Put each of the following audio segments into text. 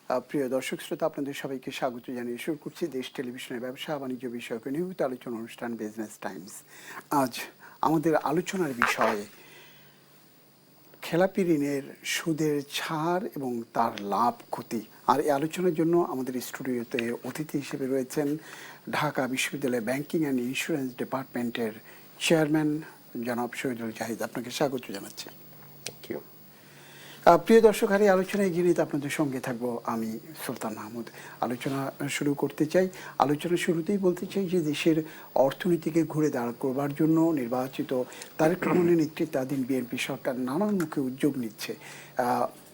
প্রিয় দর্শক শ্রোতা, আপনাদের সবাইকে স্বাগত জানিয়ে শুরু করছি দেশ টেলিভিশনের ব্যবসা বাণিজ্য বিষয়ক নিয়মিত আলোচনা অনুষ্ঠান বিজনেস টাইমস। আজ আমাদের আলোচনার বিষয় খেলাপি ঋণের সুদের ছাড় এবং তার লাভ ক্ষতি। আর এই আলোচনার জন্য আমাদের স্টুডিওতে অতিথি হিসেবে রয়েছেন ঢাকা বিশ্ববিদ্যালয়ের ব্যাংকিং অ্যান্ড ইন্স্যুরেন্স ডিপার্টমেন্টের চেয়ারম্যান জনাব শহীদুল জাহিদ। আপনাকে স্বাগত জানাচ্ছি। Thank you. প্রিয় দর্শক, আর এই আলোচনায় এগিয়ে নিতে আপনাদের সঙ্গে থাকবো আমি সুলতান মাহমুদ। আলোচনা শুরু করতে চাই। আলোচনা শুরুতেই বলতে চাই যে দেশের অর্থনীতিকে ঘুরে দাঁড় করবার জন্য নির্বাচিত তারেক রহমানের নেতৃত্বাধীন বিএনপি সরকার নানানমুখী উদ্যোগ নিচ্ছে।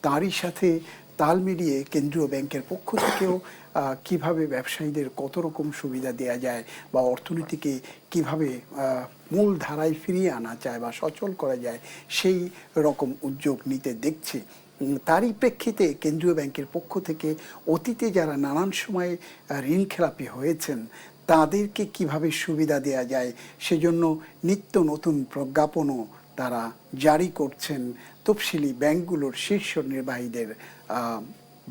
তারই সাথে তাল মিলিয়ে কেন্দ্রীয় ব্যাংকের পক্ষ থেকেও কিভাবে ব্যবসায়ীদের কত রকম সুবিধা দেওয়া যায় বা অর্থনীতিকে কিভাবে মূল ধারায় ফিরিয়ে আনা যায় বা সচল করা যায় সেই রকম উদ্যোগ নিতে দেখছি। তারই প্রেক্ষিতে কেন্দ্রীয় ব্যাংকের পক্ষ থেকে অতীতে যারা নানান সময় ঋণ খেলাপি হয়েছেন তাদেরকে কিভাবে সুবিধা দেওয়া যায় সেজন্য নিত্য নতুন প্রজ্ঞাপনও তারা জারি করছেন। তফসিলি ব্যাংকগুলোর শীর্ষ নির্বাহীদের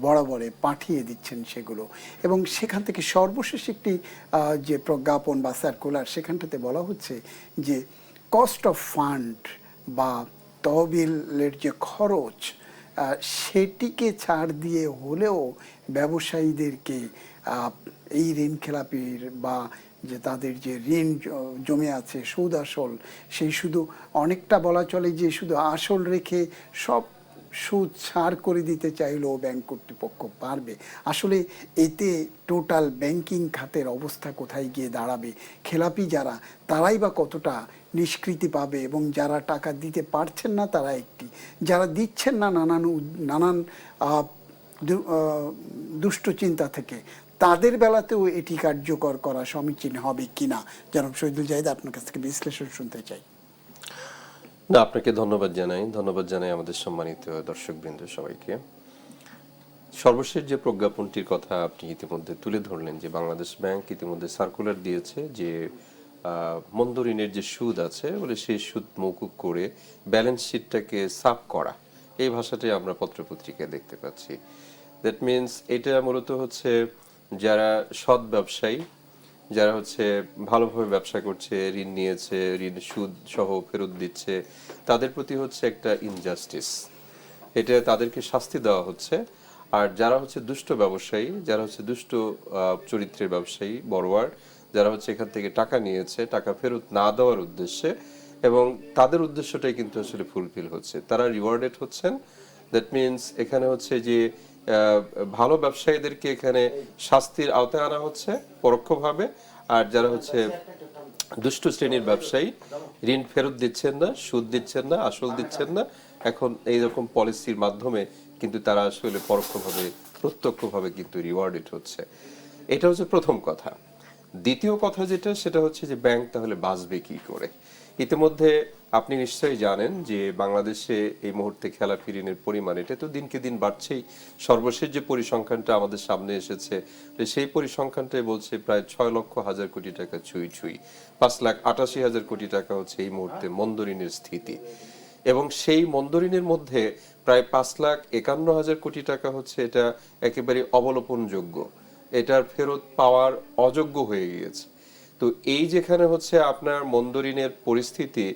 বরাবরে পাঠিয়ে দিচ্ছেন সেগুলো, এবং সেখান থেকে সর্বশেষ একটি যে প্রজ্ঞাপন বা সার্কুলার, সেখানটাতে বলা হচ্ছে যে কস্ট অফ ফান্ড বা তহবিলের যে খরচ সেটিকে ছাড় দিয়ে হলেও ব্যবসায়ীদেরকে এই ঋণ খেলাপির বা যে তাদের যে ঋণ জমে আছে সুদ আসল, সেই শুধু অনেকটা বলা চলে যে শুধু আসল রেখে সব সুদ ছাড় করে দিতে চাইলেও ব্যাংক কর্তৃপক্ষ পারবে। আসলে এতে টোটাল ব্যাংকিং খাতের অবস্থা কোথায় গিয়ে দাঁড়াবে, খেলাপি যারা তারাই বা কতটা নিষ্কৃতি পাবে, এবং যারা টাকা দিতে পারছেন না তারা একটি, যারা দিচ্ছেন না নানান দুষ্টচিন্তা থেকে, তাদের বেলাতেও এটি কার্যকর করা সমীচীন হবে কিনা। জনাব শহীদুল জাহিদ, আপনার কাছ থেকে বিশ্লেষণ শুনতে চাই। না, আপনাকে ধন্যবাদ জানাই আমাদের সম্মানিত দর্শকবৃন্দ সবাইকে। সর্বশেষ যে প্রজ্ঞাপনটির কথা আপনি ইতিমধ্যে তুলে ধরলেন যে বাংলাদেশ ব্যাংক ইতিমধ্যে সার্কুলার দিয়েছে যে মন্দ ঋণের যে সুদ আছে বলে সেই সুদ মওকুফ করে ব্যালেন্স শিটটাকে সাফ করা, এই ভাষাটাই আমরা পত্রপত্রিকায় দেখতে পাচ্ছি। দ্যাট মিনস এটা মূলত হচ্ছে যারা সৎ ব্যবসায়ী, যারা হচ্ছে ভালোভাবে ব্যবসা করছে, ঋণ নিয়েছে, ঋণ সুদ সহ ফেরত দিচ্ছে, তাদের প্রতি হচ্ছে একটা ইনজাস্টিস, এটা তাদেরকে শাস্তি দেওয়া হচ্ছে। আর যারা হচ্ছে দুষ্ট ব্যবসায়ী, যারা হচ্ছে দুষ্ট চরিত্রের ব্যবসায়ী বড়োয়ার, যারা হচ্ছে এখান থেকে টাকা নিয়েছে টাকা ফেরত না দেওয়ার উদ্দেশ্যে, এবং তাদের উদ্দেশ্যটাই কিন্তু আসলে ফুলফিল হচ্ছে, তারা রিওয়ার্ডেড হচ্ছেন। দ্যাট মিনস এখানে হচ্ছে যে ভালো ব্যবসায়ীদেরকে এখানে শাস্তির আওতায় আনা হচ্ছে পরোক্ষভাবে, আর যারা হচ্ছে দুষ্ট শ্রেণীর ব্যবসায়ী ঋণ ফেরত দিচ্ছেন না, সুদ দিচ্ছেন না, আসল দিচ্ছেন না, এখন এইরকম পলিসির মাধ্যমে কিন্তু তারা আসলে পরোক্ষভাবে প্রত্যক্ষভাবে কিন্তু রিওয়ার্ডেড হচ্ছে। এটা হচ্ছে প্রথম কথা। দ্বিতীয় কথা যেটা, সেটা হচ্ছে যে ব্যাংক তাহলে বাঁচবে কি করে। ইতিমধ্যে আপনি নিশ্চয়ই জানেন যে বাংলাদেশে এই মুহূর্তে খেলাপি ঋণের পরিমাণ এটা তো দিনকে দিন বাড়ছেই। সর্বশেষ যে পরিসংখ্যানটা আমাদের সামনে এসেছে সেই পরিসংখ্যানটাই বলছে প্রায় 6,00,000 কোটি টাকা ছুঁই ছুঁই, 5,88,000 কোটি টাকা হচ্ছে এই মুহূর্তে মন্দ ঋণের স্থিতি। এবং সেই মন্দ ঋণের মধ্যে প্রায় 5,51,000 কোটি টাকা হচ্ছে এটা একেবারে অবলোপনযোগ্য, এটার ফেরত পাওয়ার অযোগ্য হয়ে গিয়েছে। তো এই যেখানে হচ্ছে আপনার মন্দ ঋণের পরিস্থিতি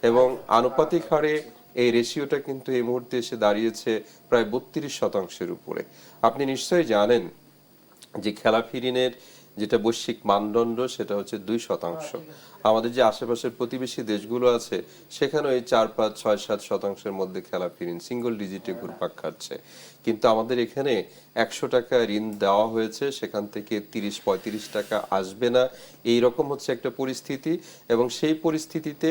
এবং আনুপাতিক হারে এই রেশিওটা কিন্তু এই মুহূর্তে এসে দাঁড়িয়েছে প্রায় 32% উপরে। আপনি নিশ্চয়ই জানেন যে খেলাপি ঋণের যেটা বৈশ্বিক মানদণ্ড সেটা হচ্ছে 2%। আমাদের যে আশেপাশের প্রতিবেশী দেশগুলো আছে সেখানে এই 4, 5, 6, 7% মধ্যে খেলাপি ঋণ সিঙ্গল ডিজিটে ঘুরপাক খাচ্ছে। কিন্তু আমাদের এখানে 100 টাকা ঋণ দেওয়া হয়েছে, সেখান থেকে 30-35 টাকা আসবে না, এই রকম হচ্ছে একটা পরিস্থিতি। এবং সেই পরিস্থিতিতে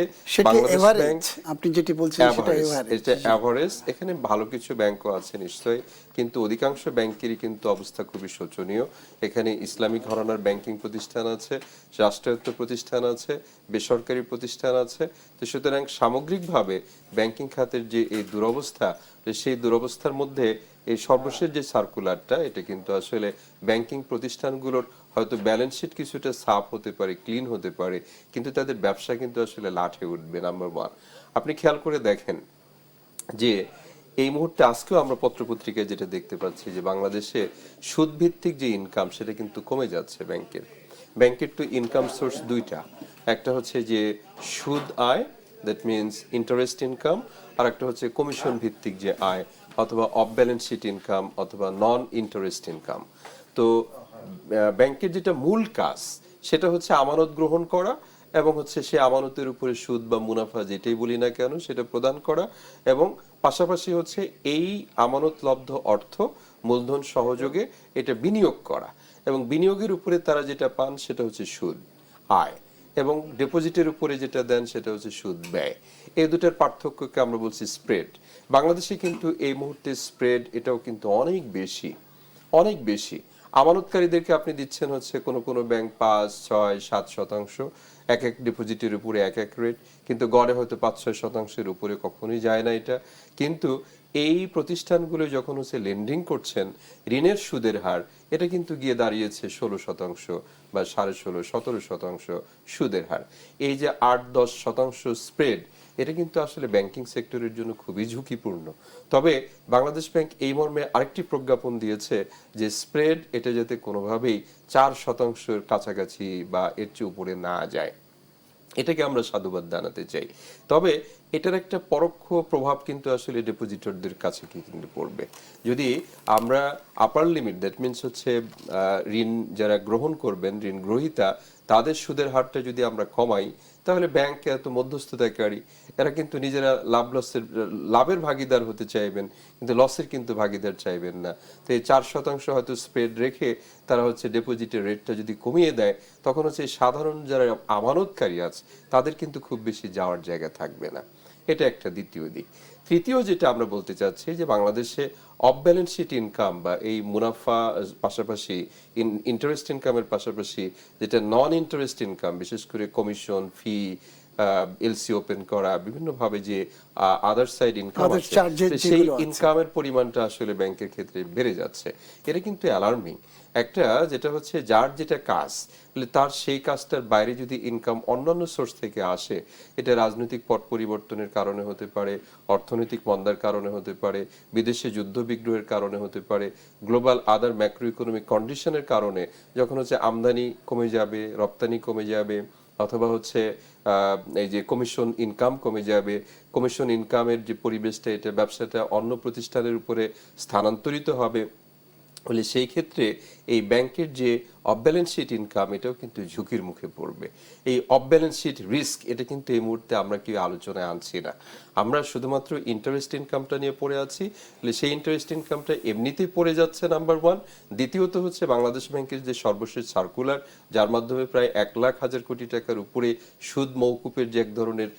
বাংলাদেশ ব্যাংক, আপনি যেটি বলছেন সেটা এটা এভারেজ, এখানে ভালো কিছু ব্যাংকও আছে নিশ্চয়ই, কিন্তু অধিকাংশ ব্যাংকেরই কিন্তু অবস্থা খুবই শোচনীয়। এখানে ইসলামী ঘরানার ব্যাংকিং প্রতিষ্ঠান আছে, রাষ্ট্রায়ত্ত প্রতিষ্ঠান আছে, বেসরকারি প্রতিষ্ঠান আছে। তো সুতরাং সামগ্রিকভাবে ব্যাংকিং খাতের যে এই দুরবস্থা, সেই দুরবস্থার মধ্যে এই সর্বশেষ যে সার্কুলারটা, এটা কিন্তু আসলে ব্যাংকিং প্রতিষ্ঠানগুলোর হয়তো ব্যালেন্স শিট কিছুটা সাফ হতে পারে, ক্লিন হতে পারে, কিন্তু তাদের ব্যবসা কিন্তু আসলে লাঠে উঠবে। নাম্বার ওয়ান, আপনি খেয়াল করে দেখেন যে এই মুহূর্তে আজকেও আমরা পত্রপত্রিকায় যেটা দেখতে পাচ্ছি যে বাংলাদেশে সুদ ভিত্তিক যে ইনকাম সেটা কিন্তু কমে যাচ্ছে ব্যাংকের। ব্যাংকের তো ইনকাম সোর্স দুইটা, একটা হচ্ছে যে সুদ আয়, দ্যাট মিনস ইন্টারেস্ট ইনকাম, আর একটা হচ্ছে কমিশন ভিত্তিক যে আয়, অথবা অফ ব্যালেন্স শিট ইনকাম, অথবা নন ইন্টারেস্ট ইনকাম। তো ব্যাংকের যেটা মূল কাজ সেটা হচ্ছে আমানত গ্রহণ করা এবং হচ্ছে সে আমানতের উপরে সুদ বা মুনাফা যেটাই বলি না কেন সেটা প্রদান করা, এবং পাশাপাশি হচ্ছে এই আমানতলব্ধ অর্থ মূলধন সহযোগে এটা বিনিয়োগ করা, এবং বিনিয়োগের উপরে তারা যেটা পান সেটা হচ্ছে সুদ আয়, এবং ডিপোজিটের উপরে যেটা দেন সেটা হচ্ছে সুদ ব্যয়। এই দুটার পার্থক্যকে আমরা বলছি স্প্রেড। বাংলাদেশে কিন্তু এই মুহূর্তে স্প্রেড এটাও কিন্তু অনেক বেশি, অনেক বেশি। আমানতকারীদেরকে আপনি দিচ্ছেন হচ্ছে কোনো কোনো ব্যাংক 5, 6, 7% এক এক ডিপোজিটের উপরে এক এক রেট, কিন্তু গড়ে হয়তো 5-6% উপরে কখনোই যায় না এটা। কিন্তু এই প্রতিষ্ঠানগুলো যখন হচ্ছে লেন্ডিং করছেন, ঋণের সুদের হার এটা কিন্তু গিয়ে দাঁড়িয়েছে 16% বা 16.5-17% সুদের হার। এই যে 8-10% স্প্রেড, এটা কিন্তু আসলে ব্যাংকিং সেক্টরের জন্য খুবই ঝুঁকিপূর্ণ। তবে বাংলাদেশ ব্যাংক এই মর্মে আরেকটি প্রজ্ঞাপন দিয়েছে যে স্প্রেড এটা যাতে কোনোভাবেই 4% কাছাকাছি বা এর চেয়ে উপরে না যায়। এটাকে আমরা সাধুবাদ জানাতে চাই। তবে এটার একটা পরোক্ষ প্রভাব কিন্তু আসলে ডিপোজিটরদের কাছে কি কিন্তু পড়বে। যদি আমরা আপার লিমিট, দ্যাট মিনস হচ্ছে ঋণ যারা গ্রহণ করবেন, ঋণ গ্রহীতা, তাদের সুদের হারটা যদি আমরা কমাই, তাহলে ব্যাংক এত মধ্যস্থতাকারী, এরা কিন্তু নিজেরা লাভের ভাগিদার হতে চাইবেন, কিন্তু লসের কিন্তু ভাগিদার চাইবেন না। তো এই 4% হয়তো স্প্রেড রেখে তারা হচ্ছে ডিপোজিটের রেটটা যদি কমিয়ে দেয়, তখন হচ্ছে সাধারণ যারা আমানতকারী আছে তাদের কিন্তু খুব বেশি যাওয়ার জায়গা থাকবে না। এটা একটা দ্বিতীয় দিক। তৃতীয় যেটা আমরা বলতে চাচ্ছি যে বাংলাদেশে অফ ব্যালেন্স শিট ইনকাম বা এই মুনাফা পাশাপাশি ইন্টারেস্ট ইনকামের পাশাপাশি যেটা নন ইন্টারেস্ট ইনকাম, বিশেষ করে কমিশন, ফি, এলসি ওপেন করা, বিভিন্নভাবে যে আদার সাইড ইনকাম Other আছে, charges তো সেই যেগুলো আছে। ইনকামের পরিমাণটা আসলে ব্যাংকের ক্ষেত্রে বেড়ে যাচ্ছে। এটা কিন্তু অ্যালার্মিং। একটা যেটা হচ্ছে যার যেটা কাজ, তার সেই কাজটার বাইরে যদি ইনকাম অন্যান্য সোর্স থেকে আসে, এটা রাজনৈতিক পট পরিবর্তনের কারণে হতে পারে, অর্থনৈতিক মন্দার কারণে হতে পারে, বিদেশে যুদ্ধ বিগ্রহের কারণে হতে পারে, গ্লোবাল আদার ম্যাক্রো ইকোনমিক কন্ডিশনের কারণে যখন হচ্ছে আমদানি কমে যাবে, রপ্তানি কমে যাবে, অথবা হচ্ছে এই যে কমিশন ইনকাম কমে যাবে, কমিশন ইনকামের যে পরিবেশটা, এটা ব্যবসাটা অন্য প্রতিষ্ঠানের উপরে স্থানান্তরিত হবে, বলে সেই ক্ষেত্রে এই ব্যাংকের যে অফ ব্যালেন্স শিট ইনকাম এটাও কিন্তু ঝুঁকির মুখে পড়বে। এই অফ ব্যালেন্স শিট রিস্ক এটা কিন্তু এই মুহূর্তে আমরা কি আলোচনায় আনছি না। আমরা শুধুমাত্র ইন্টারেস্ট ইনকামটা নিয়ে পড়ে আছি, সেই ইন্টারেস্ট ইনকামটা এমনিতেই পড়ে যাচ্ছে নাম্বার ওয়ান। দ্বিতীয়ত হচ্ছে বাংলাদেশ ব্যাংকের যে সর্বশেষ সার্কুলার, যার মাধ্যমে প্রায় 1,00,000 কোটি টাকার উপরে সুদ মওকুফের যে এক ধরনের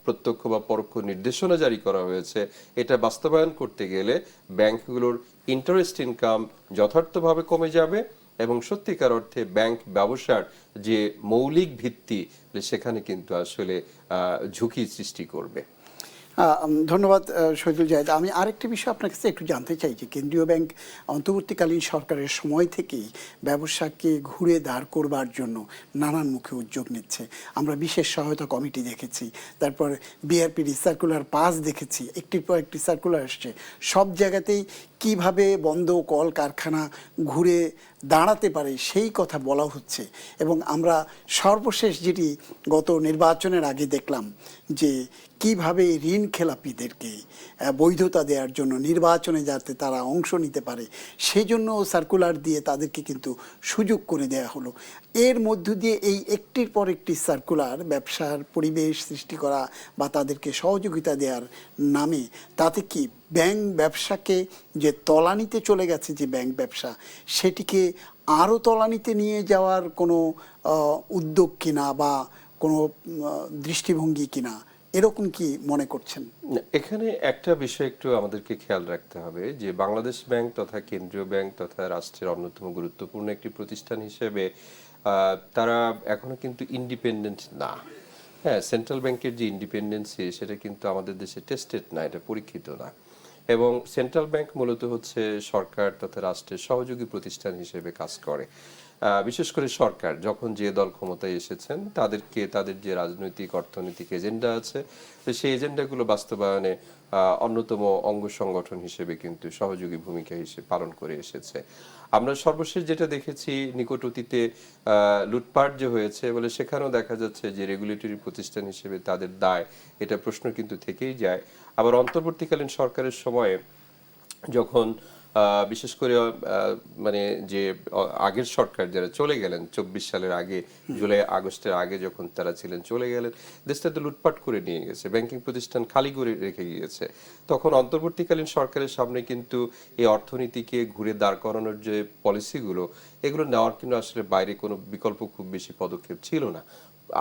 প্রত্যক্ষ বা পরোক্ষ নির্দেশনা জারি করা হয়েছে, এটা বাস্তবায়ন করতে গেলে ব্যাংকগুলোর ইন্টারেস্ট ইনকাম যথার্থভাবে কমে যাবে, এবং সত্যিকার অর্থে ব্যাংক ব্যবসার যে মৌলিক ভিত্তি সেখানে কিন্তু আসলে ঝুঁকি সৃষ্টি করবে। ধন্যবাদ শহীদুল জাহেদ। আমি আরেকটি বিষয় আপনার কাছে একটু জানতে চাই যে কেন্দ্রীয় ব্যাংক অন্তর্বর্তীকালীন সরকারের সময় থেকেই ব্যবসাকে ঘুরে দাঁড় করবার জন্য নানান মুখে উদ্যোগ নিচ্ছে। আমরা বিশেষ সহায়তা কমিটি দেখেছি, তারপর বিআরপি সার্কুলার 5 দেখেছি, একটির পর একটি সার্কুলার আসছে। সব জায়গাতেই কিভাবে বন্ধ কল কারখানা ঘুরে দাঁড়াতে পারে সেই কথা বলা হচ্ছে। এবং আমরা সর্বশেষ যেটি গত নির্বাচনের আগে দেখলাম যে কিভাবে ঋণ খেলাপিদেরকে বৈধতা দেওয়ার জন্য নির্বাচনে যাতে তারা অংশ নিতে পারে সেজন্য সার্কুলার দিয়ে তাদেরকে কিন্তু সুযোগ করে দেওয়া হলো। এর মধ্য দিয়ে এই একটির পর একটি সার্কুলার ব্যবসার পরিবেশ সৃষ্টি করা বা তাদেরকে সহযোগিতা দেওয়ার নামে তাতে কি ব্যাংক ব্যবসাকে যে তলানিতে চলে গেছে, যে ব্যাংক ব্যবসা সেটিকে আরও তলানিতে নিয়ে যাওয়ার কোনো উদ্যোগ কিনা বা কোনো দৃষ্টিভঙ্গি কিনা, এরকম কি মনে করছেন? এখানে একটা বিষয় একটু আমাদেরকে খেয়াল রাখতে হবে যে বাংলাদেশ ব্যাংক তথা কেন্দ্রীয় ব্যাংক তথা রাষ্ট্রের অন্যতম গুরুত্বপূর্ণ একটি প্রতিষ্ঠান হিসেবে তারা এখনো কিন্তু ইন্ডিপেন্ডেন্ট না। হ্যাঁ, সেন্ট্রাল ব্যাংকের যে ইন্ডিপেন্ডেন্সি সেটা কিন্তু আমাদের দেশে টেস্টেড না, এটা পরীক্ষিত না। এবং সেন্ট্রাল ব্যাংক মূলত হচ্ছে সরকার তথা রাষ্ট্রের সহযোগী প্রতিষ্ঠান হিসেবে কাজ করে। বিশেষ করে সরকার যখন যে দল ক্ষমতায় এসেছেন তাদেরকে তাদের যে রাজনৈতিক অর্থনৈতিক এজেন্ডা আছে তো সেই এজেন্ডাগুলো বাস্তবায়নে অন্যতম অঙ্গ সংগঠন হিসেবে কিন্তু সহযোগী ভূমিকা হিসেবে পালন করে এসেছে। আমরা সর্বশেষ যেটা দেখেছি নিকট অতীতে লুটপাট যে হয়েছে বলে সেখানেও দেখা যাচ্ছে যে রেগুলেটরি প্রতিষ্ঠান হিসেবে তাদের দায়, এটা প্রশ্ন কিন্তু থেকেই যায়। আবার অন্তর্বর্তীকালীন সরকারের সময়ে যখন বিশেষ করে মানে যে আগের সরকার যারা চলে গেলেন 24 সালের আগে, জুলাই আগস্টের আগে যখন তারা ছিলেন চলে গেলেন, দেশটা তো লুটপাট করে নিয়ে গেছে, ব্যাংকিং প্রতিষ্ঠান খালি করে রেখে গিয়েছে। তখন অন্তর্বর্তীকালীন সরকারের সামনে কিন্তু এই অর্থনীতিকে ঘুরে দাঁড় করানোর যে পলিসিগুলো, এগুলো নেওয়ার কিন্তু আসলে বাইরে কোনো বিকল্প খুব বেশি পদক্ষেপ ছিল না,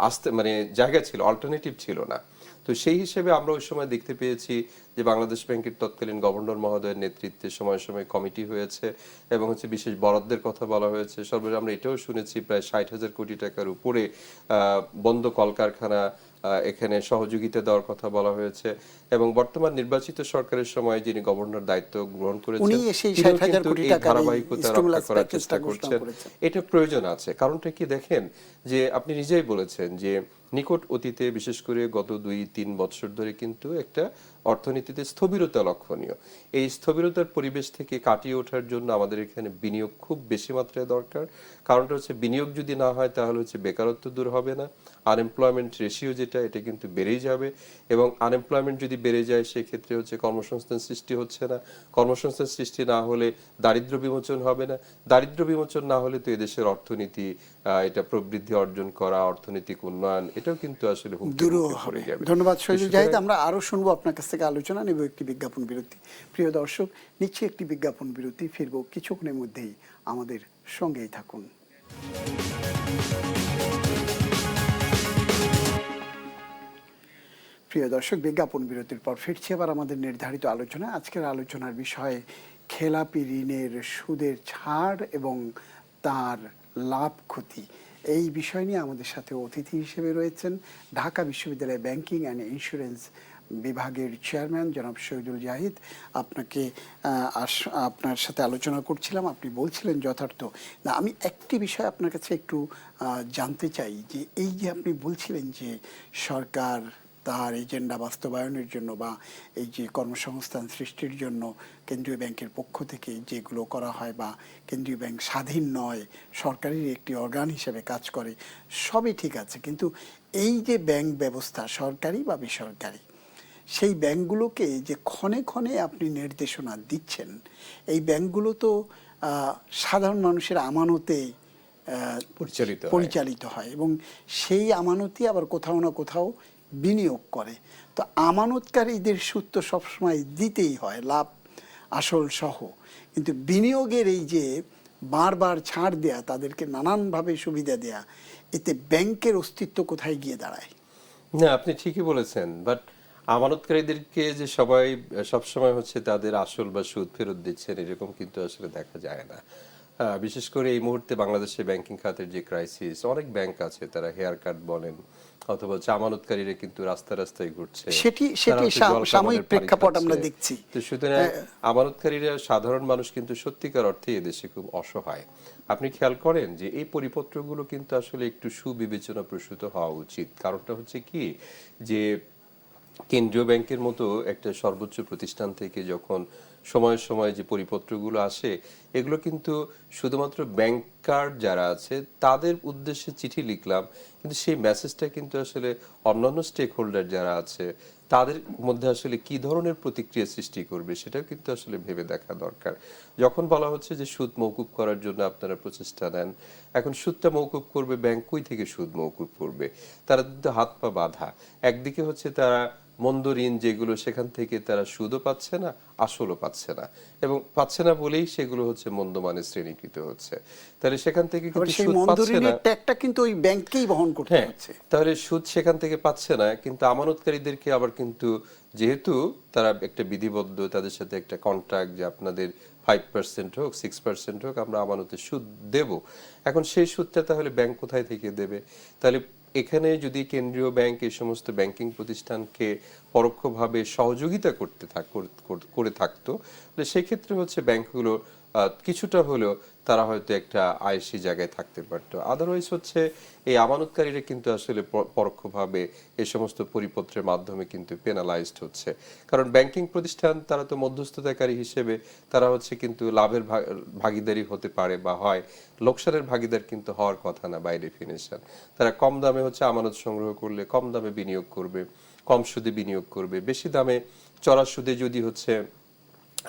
আসতে মানে জায়গা ছিল, অল্টারনেটিভ ছিল না। তো সেই হিসেবে আমরা ওই সময় দেখতে পেয়েছি যে বাংলাদেশ ব্যাংকের তৎকালীন গভর্নর মহোদয়ের নেতৃত্বে সময় সময় কমিটি হয়েছে এবং বিশেষ বরাদ্দের কথা বলা হয়েছে। সর্বোপরি আমরা এটাও শুনেছি প্রায় 60,000 কোটি টাকার উপরে বন্ধ কলকারখানা এখানে সহযোগিতা দেওয়ার কথা বলা হয়েছে। এবং বর্তমান নির্বাচিত সরকারের সময় যিনি গভর্নর দায়িত্ব গ্রহণ করেছেন উনি সেই তিনিও 60,000 কিন্তু কোটি এই টাকার ধারাবাহিকতা রক্ষা স্টিমুলাস করার চেষ্টা প্যাকেজটা ঘোষণা করছেন। করেছেন। এটা প্রয়োজন আছে। কারণটা কি দেখেন, যে আপনি নিজেই বলেছেন যে নিকট অতীতে বিশেষ করে গত 2-3 বছর ধরে কিন্তু একটা অর্থনীতিতে স্থবিরতা লক্ষণীয়। এই স্থবিরতার পরিবেশ থেকে কাটিয়ে ওঠার জন্য আমাদের এখানে বিনিয়োগ খুব বেশি মাত্রায় দরকার। কারণটা হচ্ছে বিনিয়োগ যদি না হয় তাহলে বেকারত্ব দূর হবে না, আনএমপ্লয়মেন্ট রেশিও যেটা এটা কিন্তু বেড়েই যাবে, এবং আনএমপ্লয়মেন্ট যদি বেড়ে যায় সেক্ষেত্রে কর্মসংস্থান সৃষ্টি হচ্ছে না, কর্মসংস্থান সৃষ্টি না হলে দারিদ্র্য বিমোচন হবে না, দারিদ্র্য বিমোচন না হলে তো এদেশের অর্থনীতি এটা প্রবৃদ্ধি অর্জন করা, অর্থনৈতিক উন্নয়ন এটাও কিন্তু আসলে হুমকির দূরও মুখে পড়ে হবে। যাবে। ধন্যবাদ তো শহীদুল সুতরাং জাহিদ। আমরা আরো শুনবো আপনার কাছ থেকে, আলোচনা নেব একটি বিজ্ঞাপন বিরতি। প্রিয় দর্শক, নিচ্ছি একটি বিজ্ঞাপন বিরতি, ফিরবো কিছুক্ষণের মধ্যেই, আমাদের সঙ্গেই থাকুন। প্রিয় দর্শক, বিজ্ঞাপন বিরতির পর ফিরছি আবার আমাদের নির্ধারিত আলোচনা। আজকের আলোচনার বিষয় খেলাপি ঋণের সুদের ছাড় এবং তার লাভ ক্ষতি। এই বিষয় নিয়ে আমাদের সাথে অতিথি হিসেবে রয়েছেন ঢাকা বিশ্ববিদ্যালয়ের ব্যাংকিং অ্যান্ড ইন্স্যুরেন্স বিভাগের চেয়ারম্যান জনাব শহীদুল জাহিদ। আপনার সাথে আলোচনা করছিলাম, আপনি বলছিলেন যথার্থ না। আমি একটি বিষয় আপনার কাছে একটু জানতে চাই, যে এই যে আপনি বলছিলেন যে সরকার তার এজেন্ডা বাস্তবায়নের জন্য বা এই যে কর্মসংস্থান সৃষ্টির জন্য কেন্দ্রীয় ব্যাংকের পক্ষ থেকে যেগুলো করা হয়, বা কেন্দ্রীয় ব্যাংক স্বাধীন নয়, সরকারের একটি অর্গান হিসেবে কাজ করে, সবই ঠিক আছে, কিন্তু এই যে ব্যাংক ব্যবস্থা সরকারি বা বেসরকারি, সেই ব্যাংকগুলোকে যে ক্ষণে ক্ষণে আপনি নির্দেশনা দিচ্ছেন, এই ব্যাংকগুলো তো সাধারণ মানুষের আমানতে পরিচালিত হয় এবং সেই আমানতই আবার কোথাও না কোথাও বিনিয়োগ করে। তো আমানতকারীদের সুদ তো সবসময় দিতেই হয়, লাভ আসল সহ, কিন্তু বিনিয়োগের এই যে বারবার ছাড় দেয়া, তাদেরকে নানানভাবে সুবিধা দেয়া, এতে ব্যাংকের অস্তিত্ব কোথায় গিয়ে দাঁড়ায়? না, আপনি ঠিকই বলেছেন, বাট আমানতকারীদেরকে যে সবাই সবসময় তাদের আসল বা সুদ ফেরত দিচ্ছেন এরকম কিন্তু আসলে দেখা যায় না। বিশেষ করে এই মুহূর্তে বাংলাদেশে ব্যাংকিং খাতের যে ক্রাইসিস, অনেক ব্যাংক আছে তারা হেয়ার কাট বলেন অথবা আমানতকারীরা কিন্তু রাস্তা রাস্তায় ঘুরছে, সেটি সাময়িক প্রেক্ষাপট আমরা দেখছি। তো সুতরাং আমানতকারীরা সাধারণ মানুষ কিন্তু সত্যিকার অর্থে এদেশে খুব অসহায়। আপনি খেয়াল করেন যে এই পরিপত্রগুলো কিন্তু আসলে একটু সুবিবেচনা প্রসূত হওয়া উচিত। কারণটা কি, যে কেন্দ্রীয় ব্যাংকের মতো একটা সর্বোচ্চ প্রতিষ্ঠান থেকে যখন সময়ে সময়ে যে পরিপত্রগুলো আসে, এগুলো কিন্তু শুধুমাত্র ব্যাংকার যারা আছে তাদের উদ্দেশ্যে চিঠি লিখলাম, কিন্তু সেই মেসেজটা কিন্তু আসলে অন্যান্য স্টেক হোল্ডার যারা আছে তাদের মধ্যে আসলে কি ধরনের প্রতিক্রিয়া সৃষ্টি করবে সেটাও কিন্তু আসলে ভেবে দেখা দরকার। যখন বলা হচ্ছে যে সুদ মওকুফ করার জন্য আপনারা প্রচেষ্টা নেন, এখন সুদটা মওকুফ করবে ব্যাংক, কই থেকে সুদ মওকুফ করবে? তারা তো হাত পা বাঁধা। একদিকে তারা মন্দ ঋণ যেগুলো, সেখান থেকে তারা সুদও পাচ্ছে না, আসলও পাচ্ছে না, এবং পাচ্ছে না বলেই সেগুলো মন্দ মানের শ্রেণীকৃত হচ্ছে। তাহলে সেখান থেকে কিন্তু সুদ পাচ্ছে না, ট্যাক্সটা কিন্তু ওই ব্যাংককেই বহন করতে হচ্ছে। তাহলে সুদ সেখান থেকে পাচ্ছে না, কিন্তু আমানতকারীদেরকে আবার কিন্তু যেহেতু তারা একটা বিধিবদ্ধ, তাদের সাথে একটা কন্ট্রাক্ট যে আপনাদের 5% হোক 6% হোক আমরা আমানতের সুদ দেব, এখন সেই সুদটা তাহলে ব্যাংক কোথায় থেকে দেবে? তাহলে এখানে যদি কেন্দ্রীয় ব্যাংক এই সমস্ত ব্যাংকিং প্রতিষ্ঠানকে পরোক্ষভাবে সহযোগিতা করে থাকতো, সেক্ষেত্রে ব্যাংকগুলো কিছুটা হলেও তারা হয়তো একটা আয়েশি জায়গায় থাকতে পারতো। আদারওয়াইজ হচ্ছে এই আমানতকারীরা কিন্তু আসলে পরোক্ষভাবে এই সমস্ত পরিপত্রের মাধ্যমে কিন্তু পেনালাইজড হচ্ছে। কারণ ব্যাংকিং প্রতিষ্ঠান তারা তো মধ্যস্থতাকারী হিসেবে তারা হচ্ছে কিন্তু লাভের ভাগীদারি হতে পারে বা হয়, লোকসানের ভাগীদার কিন্তু হওয়ার কথা না বাই ডেফিনেশন। তারা কম দামে হচ্ছে আমানত সংগ্রহ করলে কম দামে বিনিয়োগ করবে, কম সুদে বিনিয়োগ করবে। বেশি দামে চড়া সুদে যদি হচ্ছে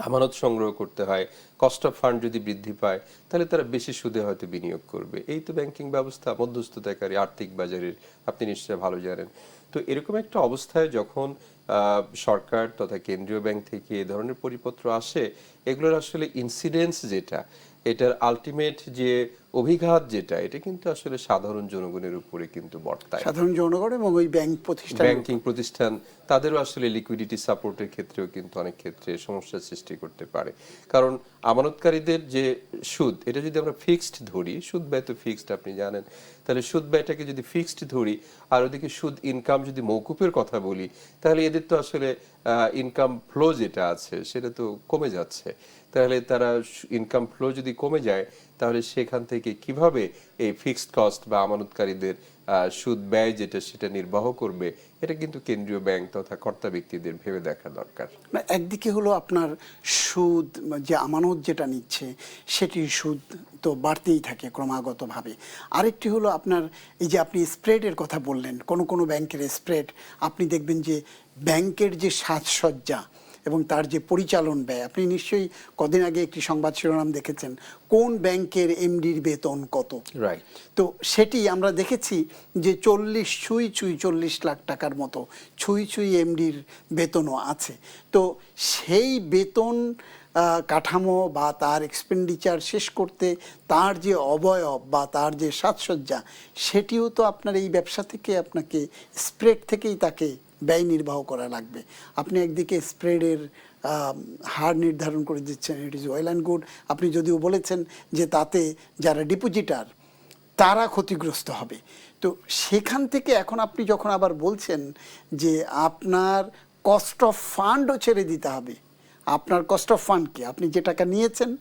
আমানত সংগ্রহ করতে হয়, কস্ট অফ ফান্ড যদি বৃদ্ধি পায়, তাহলে তারা বেশি সুদে হয়তো বিনিয়োগ করবে। এই তো ব্যাংকিং ব্যবস্থা, মধ্যস্থতাকারী আর্থিক বাজারের, আপনি নিশ্চয়ই ভালো জানেন। তো এরকম একটা অবস্থায় যখন সরকার তথা কেন্দ্রীয় ব্যাংক থেকে এ ধরনের পরিপত্র আসে, এগুলোর আসলে ইনসিডেন্স যেটা, এটার আলটিমেট যে অভিঘাত যেটা, এটা কিন্তু আসলে সাধারণ জনগণের উপরে কিন্তু বর্তায়। সাধারণ জনগণ এবং ওই ব্যাংক প্রতিষ্ঠান, ব্যাংকিং প্রতিষ্ঠান তাদেরও আসলে লিকুইডিটি সাপোর্টের ক্ষেত্রেও কিন্তু অনেক ক্ষেত্রে সমস্যার সৃষ্টি করতে পারে। কারণ আমানতকারীদের যে সুদ, এটা যদি আমরা ফিক্সড ধরি, সুদ ব্যয় তো ফিক্সড আপনি জানেন, তাহলে সুদ ব্যয়টাকে যদি ফিক্সড ধরি আর ওদিকে সুদ ইনকাম যদি মৌকুফের কথা বলি, তাহলে এদের তো আসলে ইনকাম ফ্লো যেটা আছে সেটা তো কমে যাচ্ছে। তাহলে তারা ইনকাম ফ্লো যদি কমে যায়, তাহলে সেখান থেকে কিভাবে এই ফিক্সড কস্ট বা আমানতকারীদের সুদ ব্যয় যেটা সেটা নির্বাহ করবে, এটা কিন্তু কেন্দ্রীয় ব্যাংক তথা কর্তা ব্যক্তিদের ভেবে দেখা দরকার। একদিকে হলো আপনার সুদ, যে আমানত যেটা নিচ্ছে সেটির সুদ তো বাড়তেই থাকে ক্রমাগতভাবে। আরেকটি হলো আপনার এই যে আপনি স্প্রেডের কথা বললেন, কোনো কোনো ব্যাংকের স্প্রেড আপনি দেখবেন যে ব্যাংকের যে সাজসজ্জা এবং তার যে পরিচালন ব্যয়, আপনি নিশ্চয়ই কদিন আগে একটি সংবাদ শিরোনাম দেখেছেন, কোন ব্যাংকের এমডির বেতন কত। রাইট। তো সেটি আমরা দেখেছি যে 40 লাখ টাকার মতো ছুঁই এমডির বেতনও আছে। তো সেই বেতন কাঠামো বা তার এক্সপেন্ডিচার শেষ করতে তার যে অবয়ব বা তার যে সাজসজ্জা, সেটিও তো আপনার এই ব্যবসা থেকে আপনাকে স্প্রেড থেকেই তাকে ব্যয় নির্বাহ করা লাগবে। আপনি একদিকে স্প্রেডের হার নির্ধারণ করে দিচ্ছেন, it is well and good. আপনি যদিও বলেছেন যে তাতে যারা ডিপোজিটার তারা ক্ষতিগ্রস্ত হবে। তো সেখান থেকে এখন আপনি যখন আবার বলছেন যে আপনার কস্ট অফ ফান্ডও ছেড়ে দিতে হবে, আপনার কস্ট অফ ফান্ড কি, আপনি যে টাকা নিয়েছেন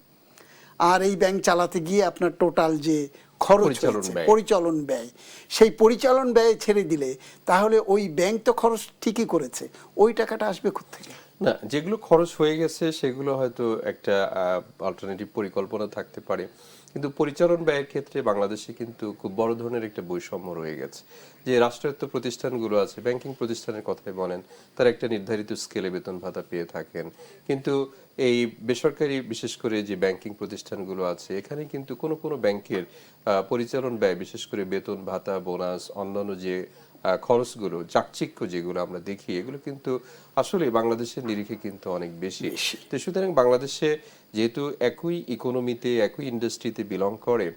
আর এই ব্যাংক চালাতে গিয়ে আপনার টোটাল যে খরচ হয়েছে, পরিচালন ব্যয়, সেই পরিচালন ব্যয় ছেড়ে দিলে তাহলে ওই ব্যাংক তো খরচ ঠিকই করেছে, ওই টাকাটা আসবে কোত্থেকে? না, যেগুলো খরচ হয়ে গেছে সেগুলো হয়তো একটা অল্টারনেটিভ পরিকল্পনা থাকতে পারে, কিন্তু পরিচালন ব্যয়ের ক্ষেত্রে বাংলাদেশে কিন্তু খুব বড় ধরনের একটা বৈষম্য রয়ে গেছে। যে রাষ্ট্রায়ত্ত প্রতিষ্ঠানগুলো আছে, ব্যাংকিং প্রতিষ্ঠানের কথাই বলেন, তারা একটা নির্ধারিত স্কেলে বেতন ভাতা পেয়ে থাকেন, কিন্তু এই বেসরকারি বিশেষ করে যে ব্যাংকিং প্রতিষ্ঠানগুলো আছে, এখানে কিন্তু কোনো কোনো ব্যাংকের পরিচালন ব্যয়, বিশেষ করে বেতন ভাতা, বোনাস, অন্যান্য যে খরচগুলো, চাকচিক্য যেগুলো আমরা দেখি, এগুলো কিন্তু আসলে বাংলাদেশের নিরিখে কিন্তু অনেক বেশি। তো সুতরাং বাংলাদেশে যেহেতু একই ইকোনমিতে, একই ইন্ডাস্ট্রিতে বিলং করে,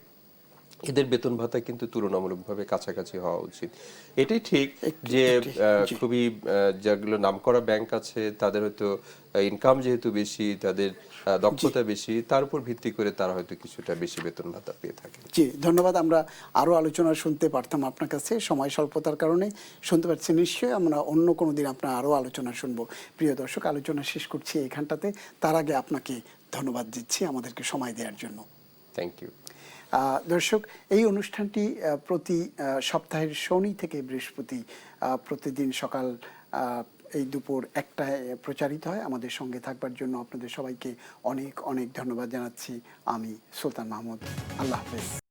এদের বেতন ভাতা কিন্তু তুলনামূলকভাবে কাছাকাছি হওয়া উচিত। এটাই ঠিক যে খুবই যেগুলো নামকরা ব্যাংক আছে তাদের হয়তো ইনকাম যেহেতু বেশি, তাদের দক্ষতা বেশি, তার উপর ভিত্তি করে তারা হয়তো কিছুটা বেশি বেতন ভাতা পেয়ে থাকে। জি, ধন্যবাদ। আমরা আরও আলোচনা শুনতে পারতাম আপনার কাছে, সময় স্বল্পতার কারণে শুনতে পারছি। নিশ্চয়ই আমরা অন্য কোনো দিন আপনার আরও আলোচনা শুনবো। প্রিয় দর্শক, আলোচনা শেষ করছি এখানটাতে। তার আগে আপনাকে ধন্যবাদ দিচ্ছি আমাদেরকে সময় দেওয়ার জন্য। Thank you. দর্শক, এই অনুষ্ঠানটি প্রতি সপ্তাহের শনি থেকে বৃহস্পতি প্রতিদিন সকাল এই দুপুর 1টায় প্রচারিত হয়। আমাদের সঙ্গে থাকবার জন্য আপনাদের সবাইকে অনেক অনেক ধন্যবাদ জানাচ্ছি। আমি সুলতান মাহমুদ। আল্লাহ হাফেজ।